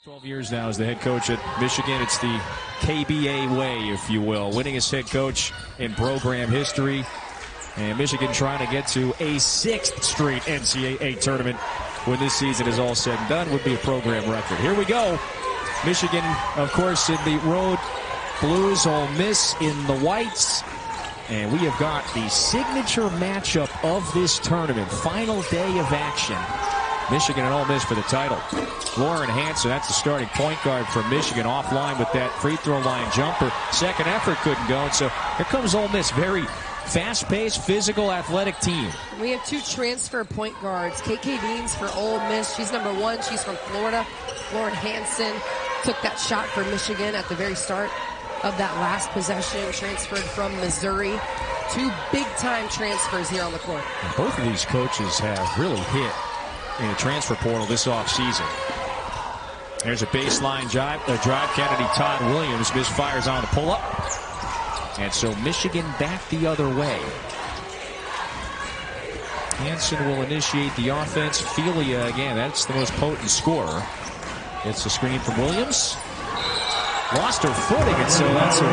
12 years now as the head coach at Michigan. It's the KBA way, if you will. Winningest head coach in program history. And Michigan trying to get to a 6th straight NCAA tournament when this season is all said and done. Would be a program record. Here we go. Michigan, of course, in the road blues. Ole Miss in the whites. And we have got the signature matchup of this tournament. Final day of action. Michigan and Ole Miss for the title. Lauren Hansen, that's the starting point guard for Michigan, offline with that free throw line jumper. Second effort couldn't go, and so here comes Ole Miss. Very fast-paced, physical, athletic team. We have 2 transfer point guards. KK Deans for Ole Miss. She's number 1. She's from Florida. Lauren Hansen took that shot for Michigan at the very start of that last possession. Transferred from Missouri. 2 big-time transfers here on the court. And both of these coaches have really hit in the transfer portal this offseason. There's a baseline drive. Kennedy Todd-Williams misfires on the pull-up. And so Michigan back the other way. Hansen will initiate the offense. Avlijas, again, that's the most potent scorer. It's a screen from Williams. Lost her footing, and so that's a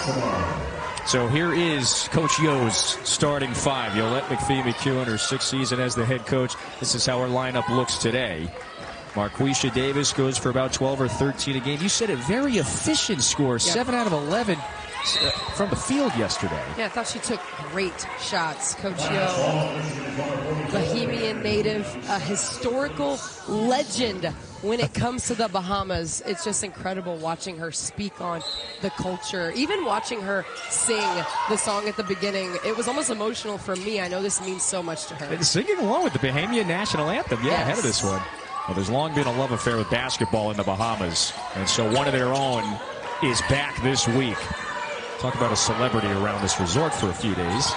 walk. So here is Coach Yo's starting 5. Yolette McPhee-McEwen, her 6th season as the head coach. This is how her lineup looks today. Marquesha Davis goes for about 12 or 13 a game. You said a very efficient score, yep. 7 out of 11 from the field yesterday. Yeah, I thought she took great shots. Coach Yo, Bahamian native, a historical legend when it comes to the Bahamas. It's just incredible watching her speak on the culture. Even watching her sing the song at the beginning, it was almost emotional for me. I know this means so much to her. And singing along with the Bahamian national anthem, yeah, yes. Ahead of this one. Well, there's long been a love affair with basketball in the Bahamas, and so one of their own is back this week. Talk about a celebrity around this resort for a few days.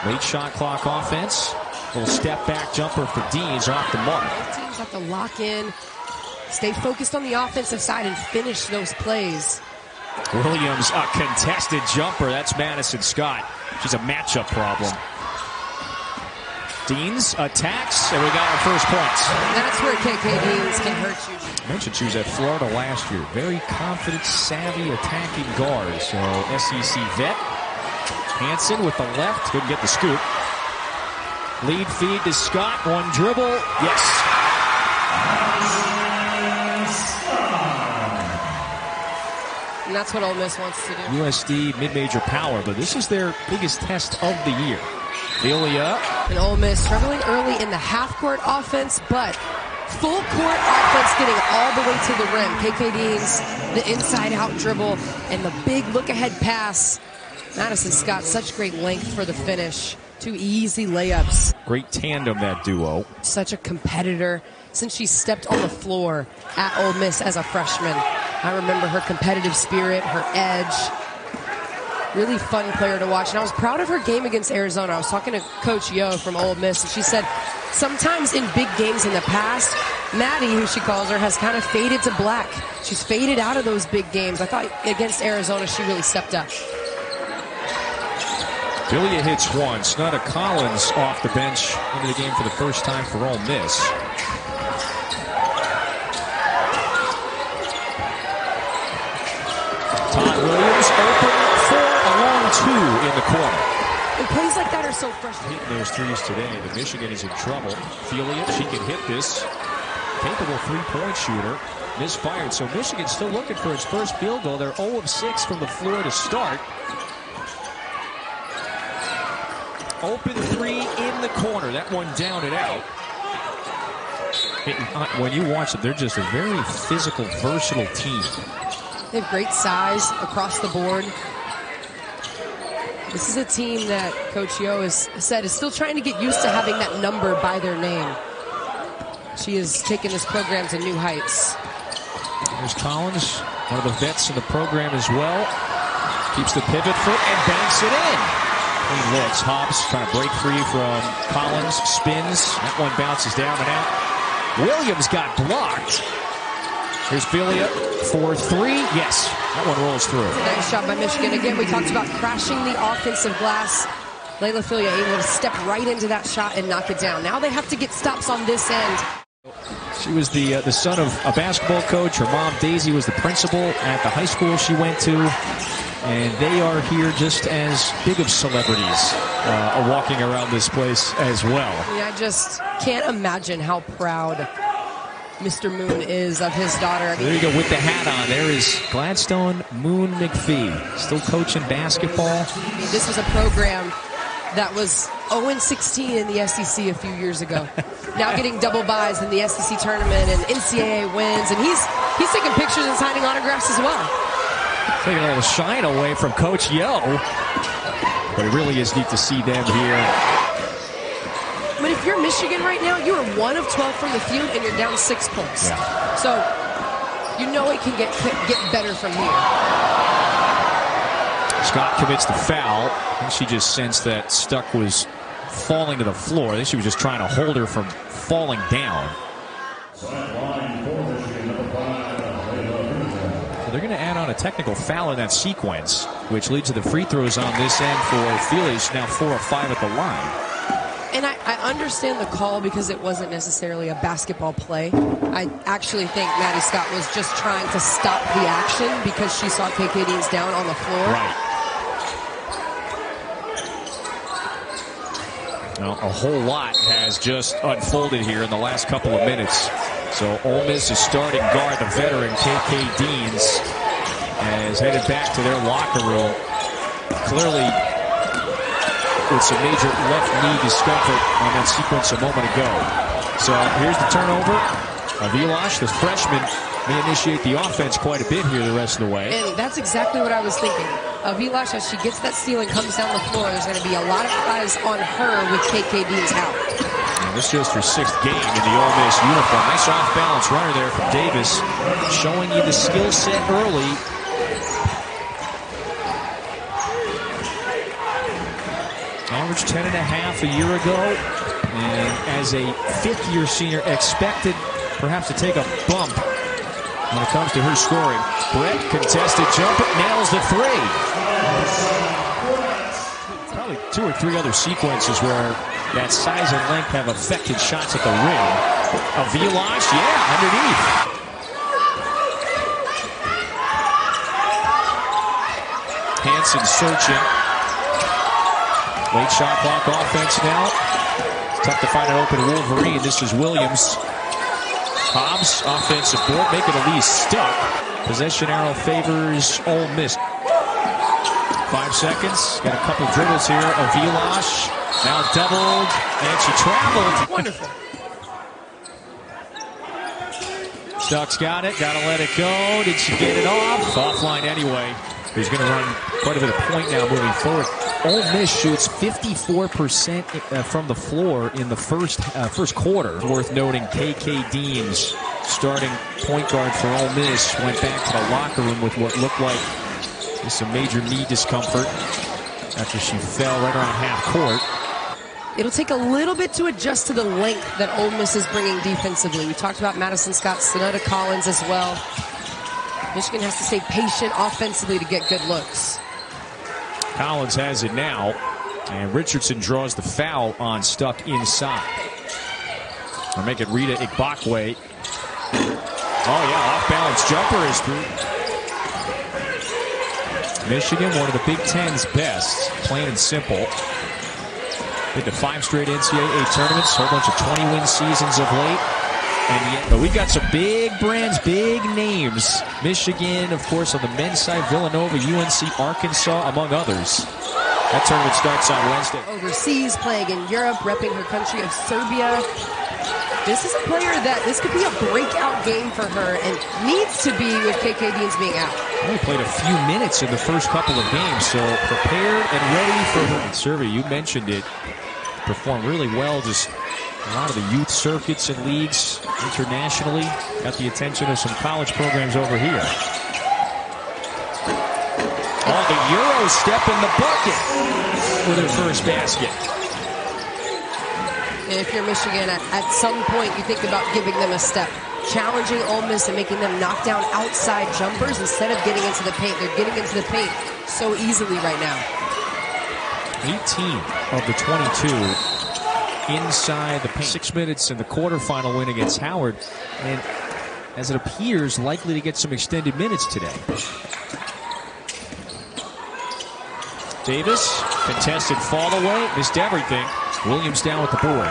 Late shot clock offense. Little step back jumper for Deans off the mark. Teams have to lock in, stay focused on the offensive side, and finish those plays. Williams, a contested jumper. That's Madison Scott. She's a matchup problem. Deans attacks, and we got our first points. That's where KK Deans can hurt you. I mentioned she was at Florida last year. Very confident, savvy, attacking guard. So SEC vet. Hansen with the left, couldn't get the scoop. Lead feed to Scott, 1 dribble, yes. And that's what Ole Miss wants to do. USD mid-major power, but this is their biggest test of the year. Avlijas. And Ole Miss struggling early in the half-court offense, but full-court offense getting all the way to the rim. KK Deans, the inside-out dribble, and the big look-ahead pass. Madison Scott, such great length for the finish. 2 easy layups. Great tandem, that duo. Such a competitor since she stepped on the floor at Ole Miss as a freshman. I remember her competitive spirit, her edge. Really fun player to watch. And I was proud of her game against Arizona. I was talking to Coach Yo from Ole Miss, and she said sometimes in big games in the past, Maddie, who she calls her, has kind of faded to black. She's faded out of those big games. I thought against Arizona, she really stepped up. Avlijas hits 1. Snudda Collins off the bench into the game for the first time for Ole Miss. Todd-Williams open for a long 2 in the corner. And plays like that are so frustrating. Hitting those threes today, but Michigan is in trouble. Avlijas, she can hit this. Capable 3-point shooter. Misfired, so Michigan's still looking for its first field goal. They're 0 of 6 from the floor to start. Open 3 in the corner. That one down and out. When you watch them, they're just a very physical, versatile team. They have great size across the board. This is a team that Coach Yo has said is still trying to get used to having that number by their name. She has taken this program to new heights. There's Collins, one of the vets in the program as well. Keeps the pivot foot and banks it in. Clean looks. Hobbs trying to break free from Collins. Spins. That one bounces down and out. Williams got blocked. Here's Avlijas for 3. Yes, that one rolls through. Nice shot by Michigan. Again, we talked about crashing the offensive glass. Layla Avlijas able to step right into that shot and knock it down. Now they have to get stops on this end. She was the son of a basketball coach. Her mom, Daisy, was the principal at the high school she went to. And they are here just as big of celebrities walking around this place as well. I just can't imagine how proud Mr. Moon is of his daughter. I mean, there you go with the hat on. There is Gladstone Moon McPhee, still coaching basketball. This was a program that was 0-16 in the SEC a few years ago. Now getting double byes in the SEC tournament and NCAA wins. And he's taking pictures and signing autographs as well. Taking a little shine away from Coach Yo. But it really is neat to see them here. But if you're Michigan right now, you are 1 of 12 from the field and you're down 6 points. Yeah. So you know it can get better from here. Scott commits the foul. I think she just sensed that Stuck was falling to the floor. I think she was just trying to hold her from falling down. So they're going to add on a technical foul in that sequence, which leads to the free throws on this end for Avlijas, now 4 of 5 at the line. And I understand the call because it wasn't necessarily a basketball play. I actually think Madison Scott was just trying to stop the action because she saw KK Deans down on the floor. Right. Well, a whole lot has just unfolded here in the last couple of minutes. So Ole Miss is starting guard, the veteran KK Deans, is headed back to their locker room. Clearly with some major left knee discomfort on that sequence a moment ago. So here's the turnover. Avlijas, the freshman, may initiate the offense quite a bit here the rest of the way. And that's exactly what I was thinking. Avlijas, as she gets that steal and comes down the floor, there's going to be a lot of eyes on her with KK Deans out. And this is just her 6th game in the Ole Miss uniform. Nice off-balance runner there from Davis, showing you the skill set early. Averaged 10.5 a year ago, and as a 5th-year senior, expected perhaps to take a bump when it comes to her scoring. Brett, contested jumper, nails the 3. Probably 2 or 3 other sequences where that size and length have affected shots at the rim. Avlijas, yeah, underneath. Hansen searching. Late shot clock offense now. Tough to find an open Wolverine. This is Williams. Hobbs, offensive board, make it at least stuck. Possession arrow favors Ole Miss. 5 seconds. Got a couple dribbles here. Avlijas now doubled, and she traveled. Wonderful. Stuck's got it. Got to let it go. Did she get it off? Offline anyway. He's going to run quite a bit of point now moving forward. Ole Miss shoots 54% from the floor in the first quarter. Worth noting, KK Deans, starting point guard for Ole Miss, went back to the locker room with what looked like some major knee discomfort after she fell right around half court. It'll take a little bit to adjust to the length that Ole Miss is bringing defensively. We talked about Madison Scott, Snudda Collins as well. Michigan has to stay patient offensively to get good looks. Collins has it now, and Richardson draws the foul on Stuck inside. We'll make it Rita Igbokwe. Oh yeah, off-balance jumper is through. Michigan, one of the Big Ten's best, plain and simple. Been to 5 straight NCAA tournaments, a whole bunch of 20-win seasons of late. And yet, but we've got some big brands, big names. Michigan, of course, on the men's side, Villanova, UNC, Arkansas, among others. That tournament starts on Wednesday. Overseas, playing in Europe, repping her country of Serbia. This is a player that this could be a breakout game for her and needs to be with KK Deans being out. Only played a few minutes in the first couple of games, so prepared and ready for her. Serbia, you mentioned it, performed really well, just a lot of the youth circuits and leagues internationally. Got the attention of some college programs over here. Oh, the Euro step in the bucket with her first basket. And if you're Michigan, at some point you think about giving them a step. Challenging Ole Miss and making them knock down outside jumpers instead of getting into the paint. They're getting into the paint so easily right now. 18 of the 22 inside the paint. 6 minutes in the quarterfinal win against Howard, and as it appears, likely to get some extended minutes today. Davis, contested fall away, missed everything. Williams down with the board.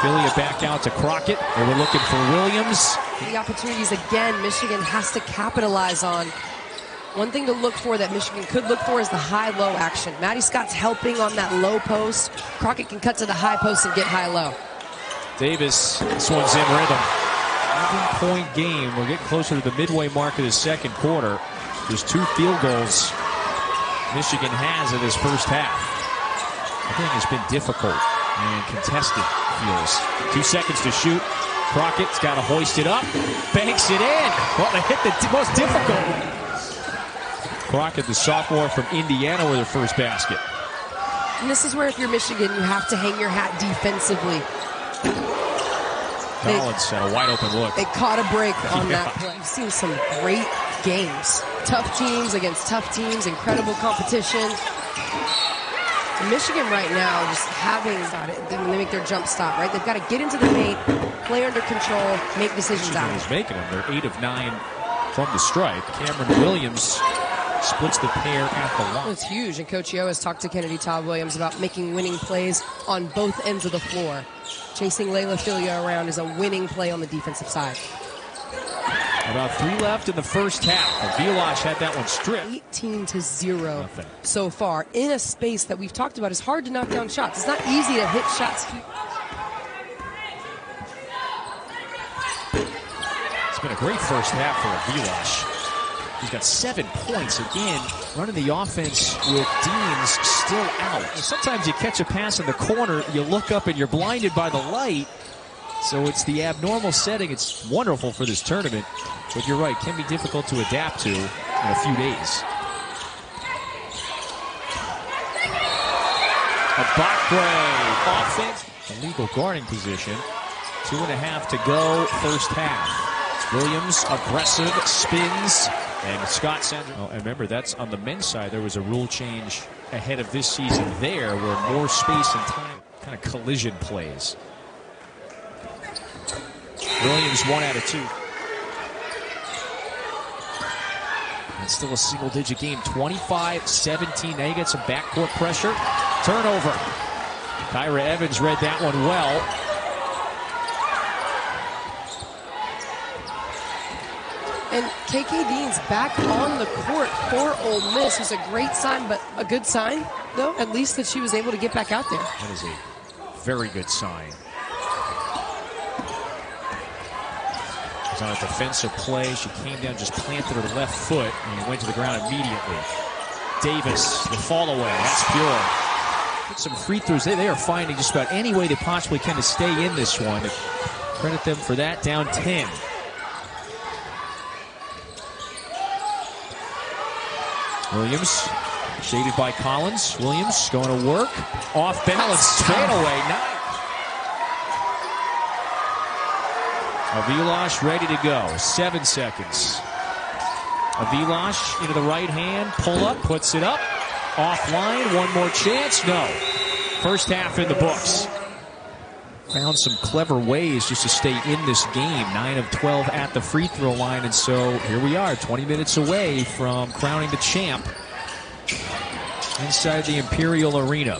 Philly back out to Crockett. They were looking for Williams. The opportunities again Michigan has to capitalize on. One thing to look for that Michigan could look for is the high-low action. Madison Scott's helping on that low post. Crockett can cut to the high post and get high-low. Davis, this one's in rhythm. 11-point game. We're getting closer to the midway mark of the second quarter. There's 2 field goals Michigan has in this first half. I think it's been difficult and contested, feels. 2 seconds to shoot. Crockett's got to hoist it up. Banks it in. Well, they hit the most difficult. Crockett, the sophomore from Indiana, with her first basket. And this is where, if you're Michigan, you have to hang your hat defensively. Collins had a wide open look. They caught a break on that play. We've seen some great games. Tough teams against tough teams, incredible competition. Michigan right now just having when they make their jump stop, right? They've got to get into the paint, play under control, make decisions out. Michigan is making them. They're 8 of 9 from the stripe. Cameron Williams splits the pair at the line. It's huge, and Coach Yo has talked to Kennedy Todd-Williams about making winning plays on both ends of the floor. Chasing Layla Filia around is a winning play on the defensive side. About 3 left in the first half. Avlijas had that one stripped. 18-0 so far in a space that we've talked about is hard to knock down shots. It's not easy to hit shots. It's been a great first half for Avlijas. He's got 7 points again, running the offense with Deans still out. Sometimes you catch a pass in the corner, you look up and you're blinded by the light. So it's the abnormal setting. It's wonderful for this tournament, but you're right, can be difficult to adapt to in a few days. Abakwe, offense. Illegal guarding position. 2.5 to go, first half. Williams, aggressive, spins, and Scott sends. Oh, and remember, that's on the men's side. There was a rule change ahead of this season there, where more space and time, kind of collision plays. Williams 1 out of 2. And still a single-digit game, 25-17. Now you get some backcourt pressure. Turnover. Kyra Evans read that one well. And KK Dean's back on the court for Ole Miss. It's a great sign, but a good sign, though, at least that she was able to get back out there. That is a very good sign. On a defensive play, she came down, just planted her left foot, and went to the ground immediately. Davis, the fall away, that's pure. Get some free throws. They are finding just about any way they possibly can to stay in this one. Credit them for that. Down 10. Williams, shaded by Collins. Williams going to work. Off balance, straight away. Nice. Avlijas ready to go. 7 seconds. Avlijas into the right hand. Pull up. Puts it up. Offline. One more chance. No. First half in the books. Found some clever ways just to stay in this game. 9 of 12 at the free throw line. And so here we are, 20 minutes away from crowning the champ inside the Imperial Arena.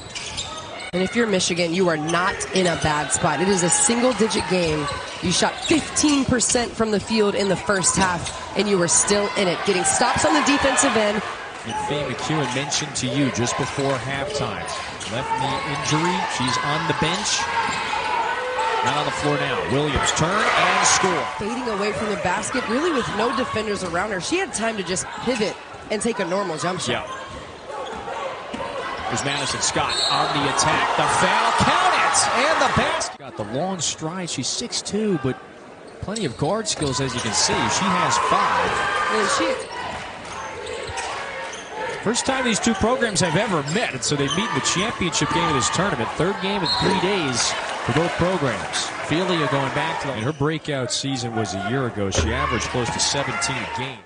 And if you're Michigan, you are not in a bad spot. It is a single-digit game. You shot 15% from the field in the first half, and you were still in it. Getting stops on the defensive end. And Faye McEwen mentioned to you just before halftime. Left knee injury. She's on the bench. Not on the floor now. Williams turn and score. Fading away from the basket, really with no defenders around her. She had time to just pivot and take a normal jump shot. Yeah. There's Madison Scott on the attack. The foul, count it! And the basket. Got the long stride. She's 6'2", but plenty of guard skills, as you can see. She has 5. First time these two programs have ever met, and so they meet in the championship game of this tournament. Third game in 3 days for both programs. Filia going back to her breakout season was a year ago. She averaged close to 17 a game.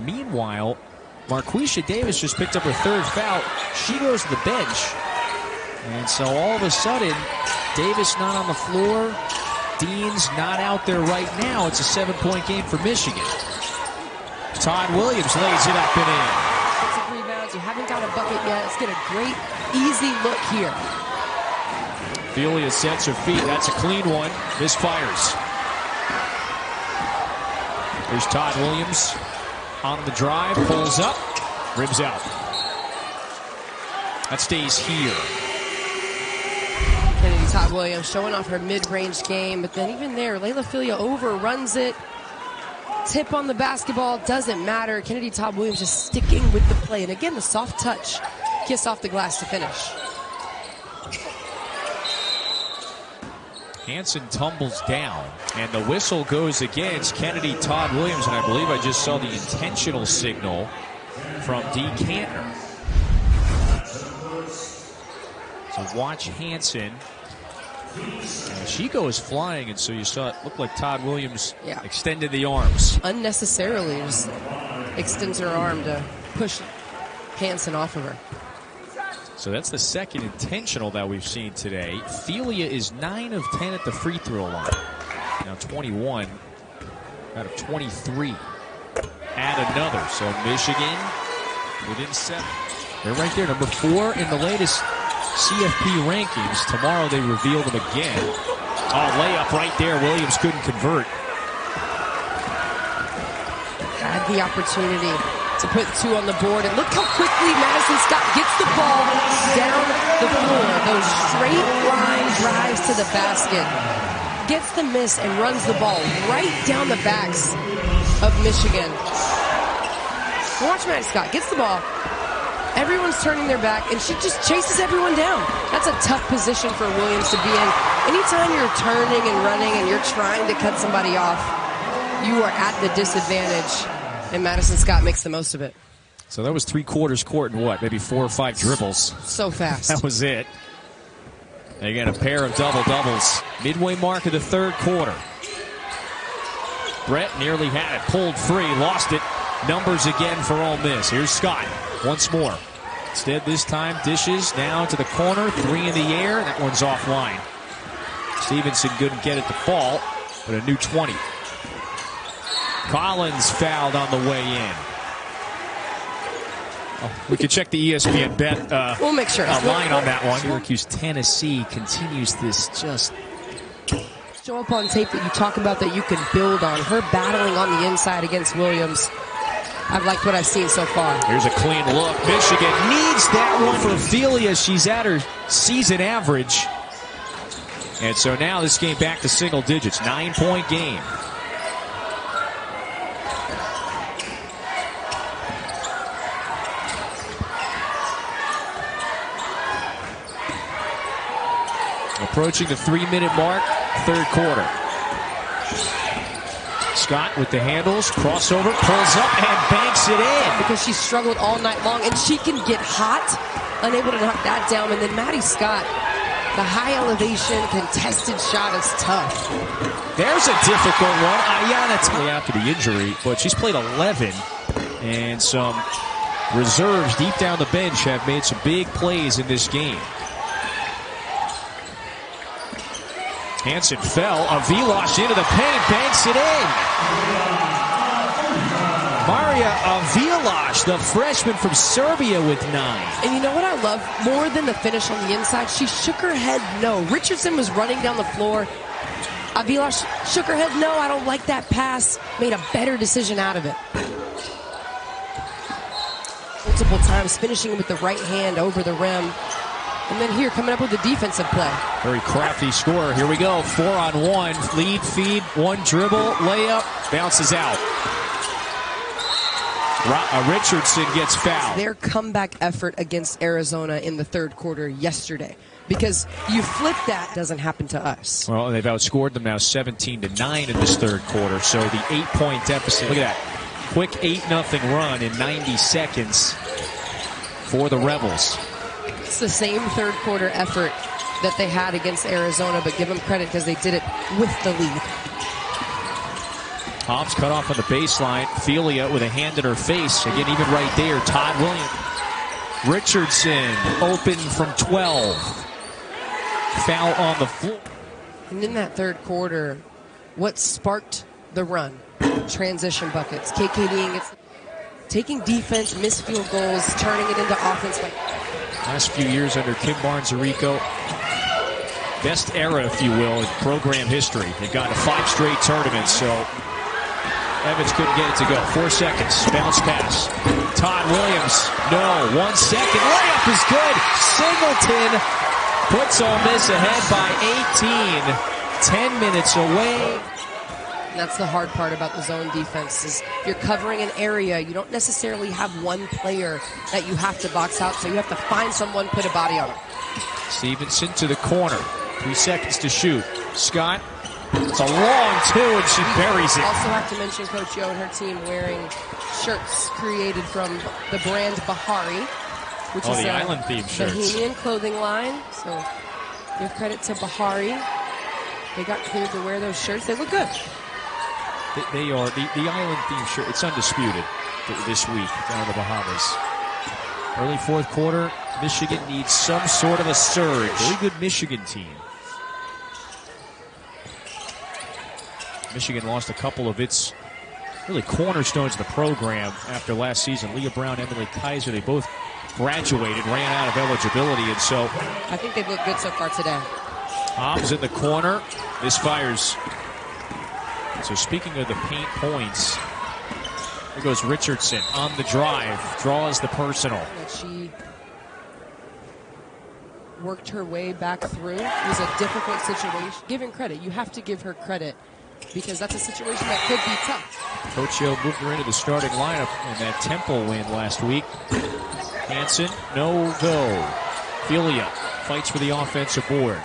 Meanwhile, Marquesha Davis just picked up her third foul. She goes to the bench. And so all of a sudden, Davis not on the floor. Dean's not out there right now. It's a 7-point game for Michigan. Todd-Williams lays it up and in. Defensive rebounds. You haven't got a bucket yet. Let's get a great, easy look here. Avlijas sets her feet. That's a clean one. Misfires. There's Todd-Williams on the drive. Pulls up. Rims out. That stays here. Kennedy Todd-Williams showing off her mid-range game, but then even there, Layla Filia overruns it. Tip on the basketball, doesn't matter. Kennedy Todd-Williams just sticking with the play. And again, the soft touch. Kiss off the glass to finish. Hansen tumbles down, and the whistle goes against Kennedy Todd-Williams, and I believe I just saw the intentional signal from D. Cantor. So watch Hansen. And she goes flying, and so you saw it look like Todd-Williams extended the arms. Unnecessarily just extends her arm to push Hansen off of her. So that's the second intentional that we've seen today. Filia is 9 of 10 at the free throw line. Now 21 out of 23. Add another. So Michigan within 7. They're right there, number 4 in the latest CFP rankings. Tomorrow they reveal them again. Oh, layup right there. Williams couldn't convert. Had the opportunity to put 2 on the board, and look how quickly Madison Scott gets the ball down the floor. Those straight line drives to the basket. Gets the miss and runs the ball right down the backs of Michigan. Watch Madison Scott gets the ball. Everyone's turning their back, and she just chases everyone down. That's a tough position for Williams to be in. Anytime you're turning and running and you're trying to cut somebody off, you are at the disadvantage. And Madison Scott makes the most of it. So that was 3/4 court and what? Maybe 4 or 5 dribbles. So fast. That was it. They got a pair of double-doubles. Midway mark of the third quarter. Brett nearly had it. Pulled free. Lost it. Numbers again for Ole Miss. Here's Scott once more. Instead this time dishes now to the corner. 3 in the air. That one's offline. Stevenson couldn't get it to fall, but a new 20. Collins fouled on the way in. Oh, we could check the ESPN bet we'll make sure. Line on that one. Syracuse, Tennessee continues this just... Show up on tape that you talk about that you can build on. Her battling on the inside against Williams. I've liked what I've seen so far. Here's a clean look. Michigan needs that one for Avlijas. She's at her season average. And so now this game back to single digits. 9-point game. Approaching the 3-minute mark, third quarter. Scott with the handles, crossover, pulls up and banks it in. Because she struggled all night long, and she can get hot, unable to knock that down. And then Maddie Scott, the high elevation, contested shot is tough. There's a difficult one. Ayana after the injury, but she's played 11. And some reserves deep down the bench have made some big plays in this game. Hansen fell. Avlijas into the paint, banks it in. Marija Avlijas, the freshman from Serbia, with 9. And you know what I love more than the finish on the inside? She shook her head no. Richardson was running down the floor. Avlijas shook her head no. I don't like that pass. Made a better decision out of it. Multiple times finishing with the right hand over the rim. And then here, coming up with the defensive play. Very crafty scorer. Here we go. 4-on-1. Lead, feed, 1 dribble, layup, bounces out. Richardson gets fouled. Their comeback effort against Arizona in the third quarter yesterday. Because you flip that, doesn't happen to us. Well, they've outscored them now 17-9 in this third quarter. So the 8-point deficit. Look at that. Quick 8-0 run in 90 seconds for the Rebels. It's the same third quarter effort that they had against Arizona, but give them credit because they did it with the lead. Hobbs cut off on the baseline. Avlijas with a hand in her face. Again, even right there, Todd-Williams. Richardson open from 12. Foul on the floor. And in that third quarter, what sparked the run? Transition buckets. KKDing it, taking defense, missed field goals, turning it into offense. Last few years under Kim Barnes-Arico, best era, if you will, in program history. They've gotten to 5 straight tournaments, so Evans couldn't get it to go. 4 seconds. Bounce pass. Todd-Williams. No. 1 second. Layup is good. Singleton puts Ole Miss ahead by 18. 10 minutes away. And that's the hard part about the zone defense is you're covering an area. You don't necessarily have one player that you have to box out, so you have to find someone, put a body on him. Stevenson to the corner. 3 seconds to shoot. Scott. It's a long two, and she buries it. Also have to mention Coach Yo and her team wearing shirts created from the brand Bahari, which is the island-themed shirts. Bahamian clothing line. So give credit to Bahari. They got cleared to wear those shirts. They look good. They are the island-themed shirt. It's undisputed this week down in the Bahamas. Early fourth quarter, Michigan needs some sort of a surge. Very good Michigan team. Michigan lost a couple of its really cornerstones of the program after last season. Leah Brown, Emily Kaiser, they both graduated, ran out of eligibility, and so I think they've looked good so far today. Hobbs in the corner. This fires. So speaking of the paint points, here goes Richardson on the drive, draws the personal. She worked her way back through. It was a difficult situation. Giving credit, you have to give her credit because that's a situation that could be tough. Coach Yo moved her into the starting lineup in that Temple win last week. Hansen, no go. Avlijas fights for the offensive board.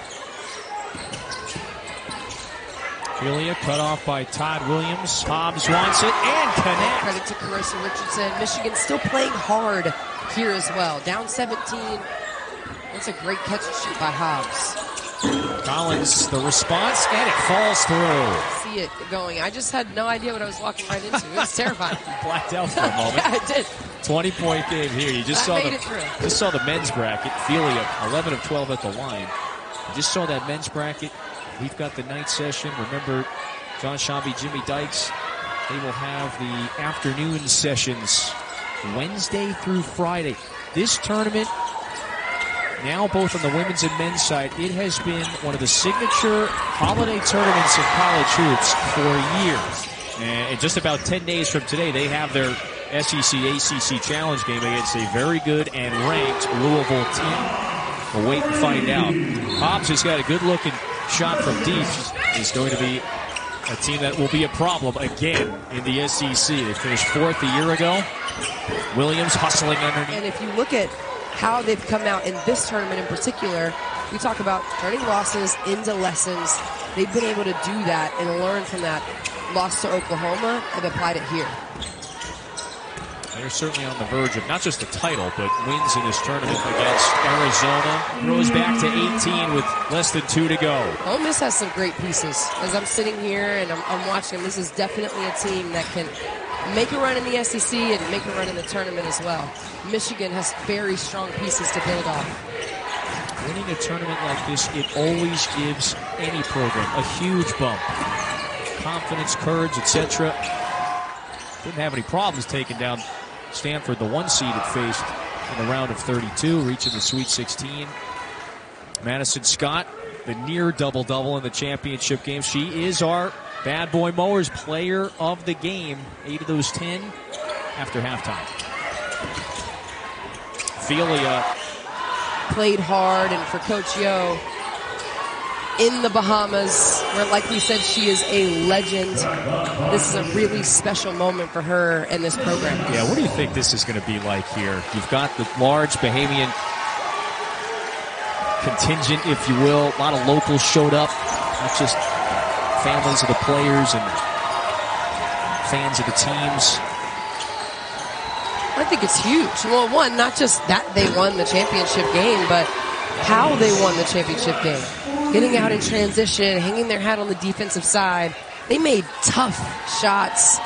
Avlijas cut off by Todd-Williams. Hobbs wants it and connect. Credit to Carissa Richardson. Michigan still playing hard here as well. Down 17. That's a great catch and shoot by Hobbs. Collins, the response, and it falls through. See it going. I just had no idea what I was walking right into. It was terrifying. Blacked out for a moment. Yeah, I did. 20-point game here. You just saw the men's bracket. Avlijas, 11 of 12 at the line. You just saw that men's bracket. We've got the night session. Remember, John Shambi, Jimmy Dykes, they will have the afternoon sessions Wednesday through Friday. This tournament, now both on the women's and men's side, it has been one of the signature holiday tournaments in college hoops for years. And in just about 10 days from today, they have their SEC-ACC Challenge game against a very good and ranked Louisville team. We'll wait and find out. Hobbs has got a good-looking shot from deep. Is going to be a team that will be a problem again in the SEC. They finished 4th a year ago. Williams hustling underneath. And if you look at how they've come out in this tournament in particular, we talk about turning losses into lessons. They've been able to do that and learn from that loss to Oklahoma and applied it here. They're certainly on the verge of not just a title, but wins in this tournament against Arizona. Throws back to 18 with less than 2 to go. Ole Miss has some great pieces. As I'm sitting here and I'm watching them, this is definitely a team that can make a run in the SEC and make a run in the tournament as well. Michigan has very strong pieces to build off. Winning a tournament like this, it always gives any program a huge bump. Confidence, courage, etc. Didn't have any problems taking down Stanford, the 1 seed it faced in the round of 32, reaching the Sweet 16. Madison Scott, the near double-double in the championship game. She is our bad boy Mowers player of the game. 8 of those 10 after halftime. Avlijas played hard, and for Coach Yo in the Bahamas, where, like we said, she is a legend. This is a really special moment for her and this program. Yeah, what do you think this is going to be like here? You've got the large Bahamian contingent, if you will. A lot of locals showed up, not just families of the players and fans of the teams. I think it's huge. Well, one, not just that they won the championship game, but how they won the championship game. Getting out in transition, hanging their hat on the defensive side, They made tough shots,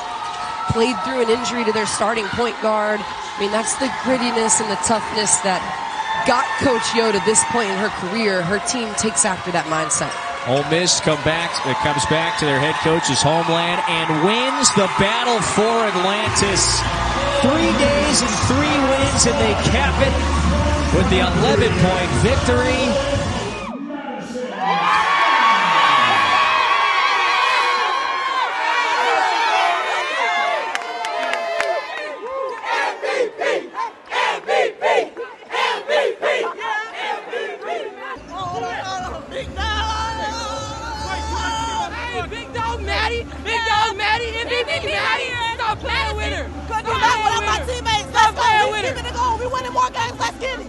played through an injury to their starting point guard. I mean, that's the grittiness and the toughness that got Coach Yo to this point in her career. Her team takes after that mindset. Ole Miss comes back to their head coach's homeland and wins the Battle for Atlantis. 3 days and 3 wins, and they cap it with the 11-point victory. We winning more games, let's get it.